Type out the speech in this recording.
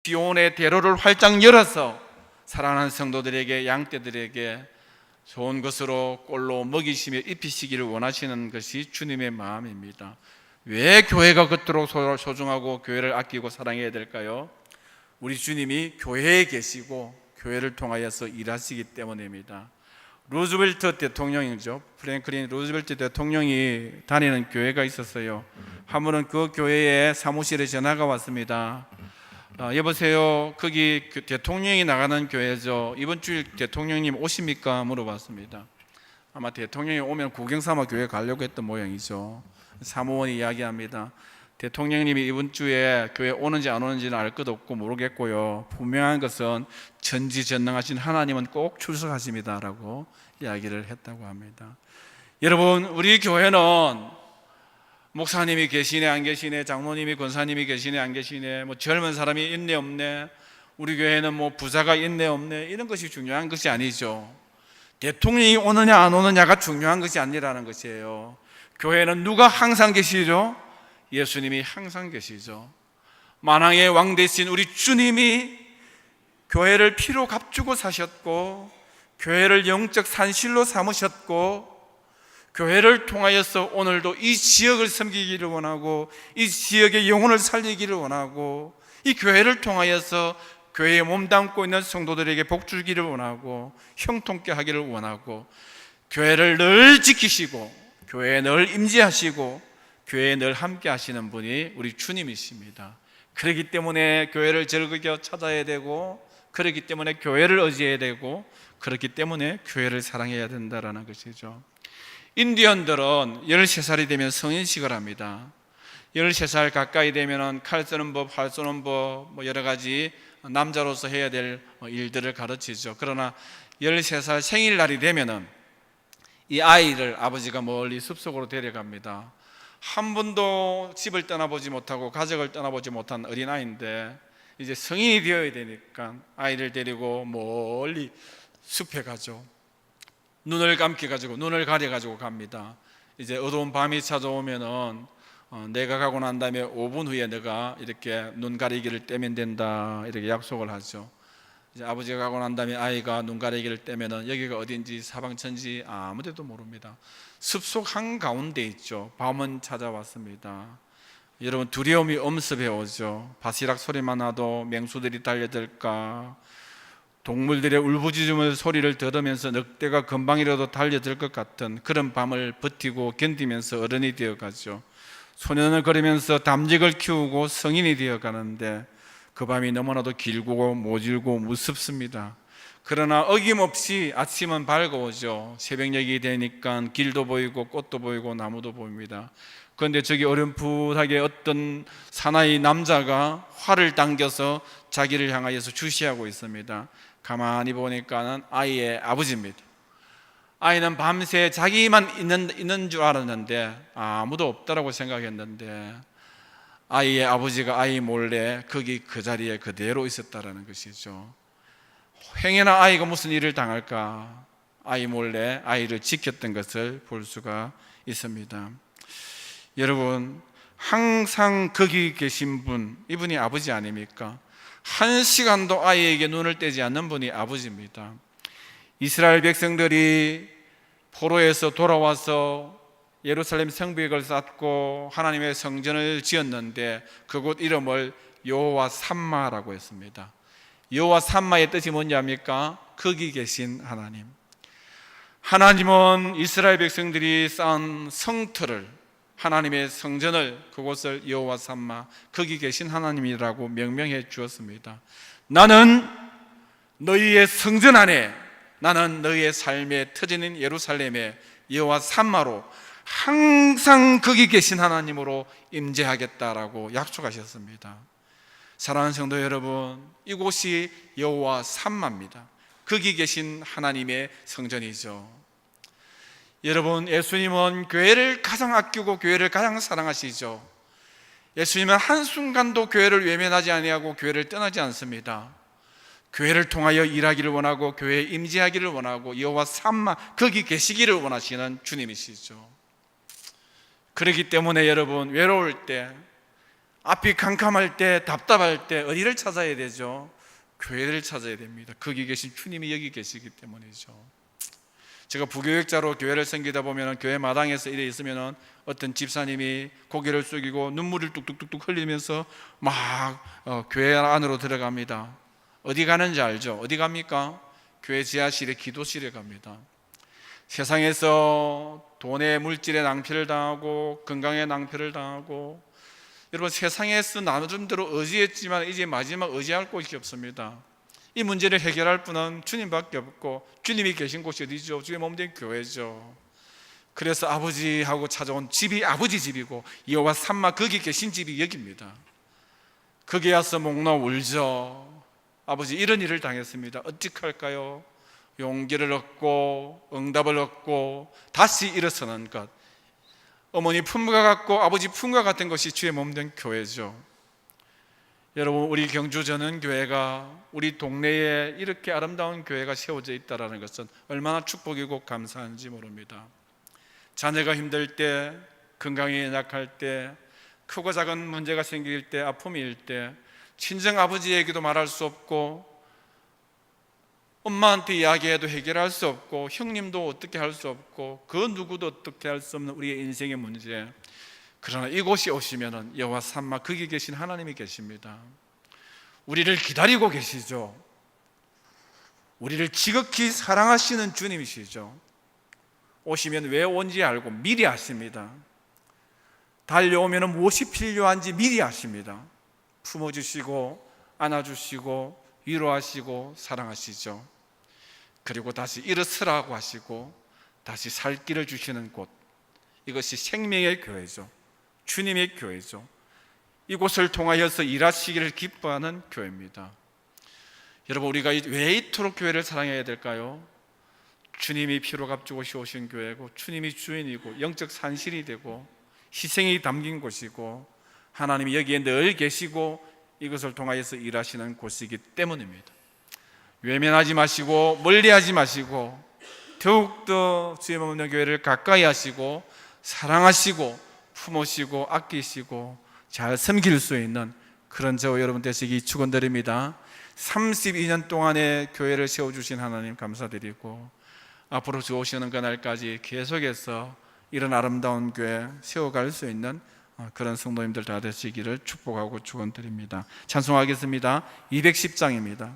시온의 대로를 활짝 열어서 사랑하는 성도들에게, 양떼들에게 좋은 것으로 꼴로 먹이시며 입히시기를 원하시는 것이 주님의 마음입니다. 왜 교회가 그토록 소중하고 교회를 아끼고 사랑해야 될까요? 우리 주님이 교회에 계시고 교회를 통하여서 일하시기 때문입니다. 루즈벨트 대통령이죠. 프랭클린 루즈벨트 대통령이 다니는 교회가 있었어요. 한 번은 그 교회에 사무실에 전화가 왔습니다. 여보세요, 거기 대통령이 나가는 교회죠. 이번 주일 대통령님 오십니까? 물어봤습니다. 아마 대통령이 오면 구경삼아 교회 가려고 했던 모양이죠. 사무원이 이야기합니다. 대통령님이 이번 주에 교회 오는지 안 오는지는 알 것 없고 모르겠고요, 분명한 것은 전지전능하신 하나님은 꼭 출석하십니다 라고 이야기를 했다고 합니다. 여러분, 우리 교회는 목사님이 계시네 안 계시네, 장로님이 권사님이 계시네 안 계시네, 뭐 젊은 사람이 있네 없네, 우리 교회는 뭐 부자가 있네 없네, 이런 것이 중요한 것이 아니죠. 대통령이 오느냐 안 오느냐가 중요한 것이 아니라는 것이에요. 교회는 누가 항상 계시죠? 예수님이 항상 계시죠. 만왕의 왕 되신 우리 주님이 교회를 피로 값주고 사셨고, 교회를 영적 산실로 삼으셨고, 교회를 통하여서 오늘도 이 지역을 섬기기를 원하고, 이 지역의 영혼을 살리기를 원하고, 이 교회를 통하여서 교회에 몸담고 있는 성도들에게 복 주기를 원하고, 형통케 하기를 원하고, 교회를 늘 지키시고 교회에 늘 임재하시고 교회에 늘 함께 하시는 분이 우리 주님이십니다. 그렇기 때문에 교회를 즐겨 찾아야 되고, 그렇기 때문에 교회를 의지해야 되고, 그렇기 때문에 교회를 사랑해야 된다는 것이죠. 인디언들은 13살이 되면 성인식을 합니다. 13살 가까이 되면 칼 쓰는 법, 활 쏘는 법, 여러 가지 남자로서 해야 될 일들을 가르치죠. 그러나 13살 생일날이 되면은 이 아이를 아버지가 멀리 숲속으로 데려갑니다. 한 번도 집을 떠나보지 못하고 가족을 떠나보지 못한 어린아이인데 이제 성인이 되어야 되니까 아이를 데리고 멀리 숲에 가죠. 눈을 감겨가지고, 눈을 가려가지고 갑니다. 이제 어두운 밤이 찾아오면은 내가 가고 난 다음에 5분 후에 내가 이렇게 눈 가리기를 떼면 된다, 이렇게 약속을 하죠. 이제 아버지가 가고 난 다음에 아이가 눈 가리기를 떼면은 여기가 어딘지 사방천지 아무데도 모릅니다. 숲속 한가운데 있죠. 밤은 찾아왔습니다. 여러분, 두려움이 엄습해 오죠. 바시락 소리만 나도 맹수들이 달려들까, 동물들의 울부짖음의 소리를 들으면서 늑대가 금방이라도 달려들 것 같은 그런 밤을 버티고 견디면서 어른이 되어가죠. 소년을 걸으면서 담직을 키우고 성인이 되어가는데 그 밤이 너무나도 길고 모질고 무섭습니다. 그러나 어김없이 아침은 밝아오죠. 새벽녘이 되니까 길도 보이고 꽃도 보이고 나무도 보입니다. 그런데 저기 어렴풋하게 어떤 사나이 남자가 활을 당겨서 자기를 향하여서 주시하고 있습니다. 가만히 보니까는 아이의 아버지입니다. 아이는 밤새 자기만 있는 줄 알았는데 아무도 없다라고 생각했는데 아이의 아버지가 아이 몰래 거기 그 자리에 그대로 있었다라는 것이죠. 행여나 아이가 무슨 일을 당할까 아이 몰래 아이를 지켰던 것을 볼 수가 있습니다. 여러분, 항상 거기 계신 분, 이분이 아버지 아닙니까? 한 시간도 아이에게 눈을 떼지 않는 분이 아버지입니다. 이스라엘 백성들이 포로에서 돌아와서 예루살렘 성벽을 쌓고 하나님의 성전을 지었는데 그곳 이름을 여호와 삼마라고 했습니다. 여호와 삼마의 뜻이 뭔지 압니까? 거기 계신 하나님. 하나님은 이스라엘 백성들이 쌓은 성터를, 하나님의 성전을, 그곳을 여호와 삼마, 거기 계신 하나님이라고 명명해 주었습니다. 나는 너희의 성전 안에, 나는 너희의 삶의 터전인 예루살렘에 여호와 삼마로 항상 거기 계신 하나님으로 임재하겠다라고 약속하셨습니다. 사랑하는 성도 여러분, 이곳이 여호와 삼마입니다. 거기 계신 하나님의 성전이죠. 여러분, 예수님은 교회를 가장 아끼고 교회를 가장 사랑하시죠. 예수님은 한순간도 교회를 외면하지 아니하고 교회를 떠나지 않습니다. 교회를 통하여 일하기를 원하고 교회에 임재하기를 원하고 여호와 삼마, 거기 계시기를 원하시는 주님이시죠. 그렇기 때문에 여러분, 외로울 때, 앞이 캄캄할 때, 답답할 때 어디를 찾아야 되죠? 교회를 찾아야 됩니다. 거기 계신 주님이 여기 계시기 때문이죠. 제가 부교육자로 교회를 섬기다 보면 교회 마당에서 이래 있으면 어떤 집사님이 고개를 숙이고 눈물을 뚝뚝뚝뚝 흘리면서 막 교회 안으로 들어갑니다. 어디 가는지 알죠? 어디 갑니까? 교회 지하실에 기도실에 갑니다. 세상에서 돈의 물질의 낭패를 당하고 건강의 낭패를 당하고, 여러분 세상에서 나름대로 의지했지만 이제 마지막 의지할 곳이 없습니다. 이 문제를 해결할 분은 주님밖에 없고, 주님이 계신 곳이 어디죠? 주의 몸된 교회죠. 그래서 아버지하고 찾아온 집이 아버지 집이고 여호와 삼마 거기 계신 집이 여기입니다. 거기 와서 목 놓아 울죠. 아버지 이런 일을 당했습니다. 어찌할까요? 용기를 얻고 응답을 얻고 다시 일어서는 것, 어머니 품과 같고 아버지 품과 같은 것이 주의 몸된 교회죠. 여러분, 우리 경주 전원교회가 우리 동네에 이렇게 아름다운 교회가 세워져 있다는 것은 얼마나 축복이고 감사한지 모릅니다. 자녀가 힘들 때, 건강이 연약할 때, 크고 작은 문제가 생길 때, 아픔일 때 친정 아버지에게도 말할 수 없고 엄마한테 이야기해도 해결할 수 없고 형님도 어떻게 할 수 없고 그 누구도 어떻게 할 수 없는 우리의 인생의 문제, 그러나 이곳이 오시면은 여호와 삼마 거기 계신 하나님이 계십니다. 우리를 기다리고 계시죠. 우리를 지극히 사랑하시는 주님이시죠. 오시면 왜 온지 알고 미리 아십니다. 달려오면 무엇이 필요한지 미리 아십니다. 품어주시고 안아주시고 위로하시고 사랑하시죠. 그리고 다시 일어서라고 하시고 다시 살 길을 주시는 곳, 이것이 생명의 교회죠. 주님의 교회죠. 이곳을 통하여서 일하시기를 기뻐하는 교회입니다. 여러분, 우리가 왜 이토록 교회를 사랑해야 될까요? 주님이 피로 값주고 오신 교회고, 주님이 주인이고 영적 산실이 되고 희생이 담긴 곳이고 하나님이 여기에 늘 계시고 이것을 통하여서 일하시는 곳이기 때문입니다. 외면하지 마시고 멀리하지 마시고 더욱더 주의 몸된 교회를 가까이 하시고 사랑하시고 품으시고 아끼시고 잘 섬길 수 있는 그런 저와 여러분 되시기 축원드립니다. 32년 동안의 교회를 세워주신 하나님 감사드리고, 앞으로 주 오시는 그날까지 계속해서 이런 아름다운 교회 세워갈 수 있는 그런 성도님들 다 되시기를 축복하고 축원드립니다. 찬송하겠습니다. 210장입니다.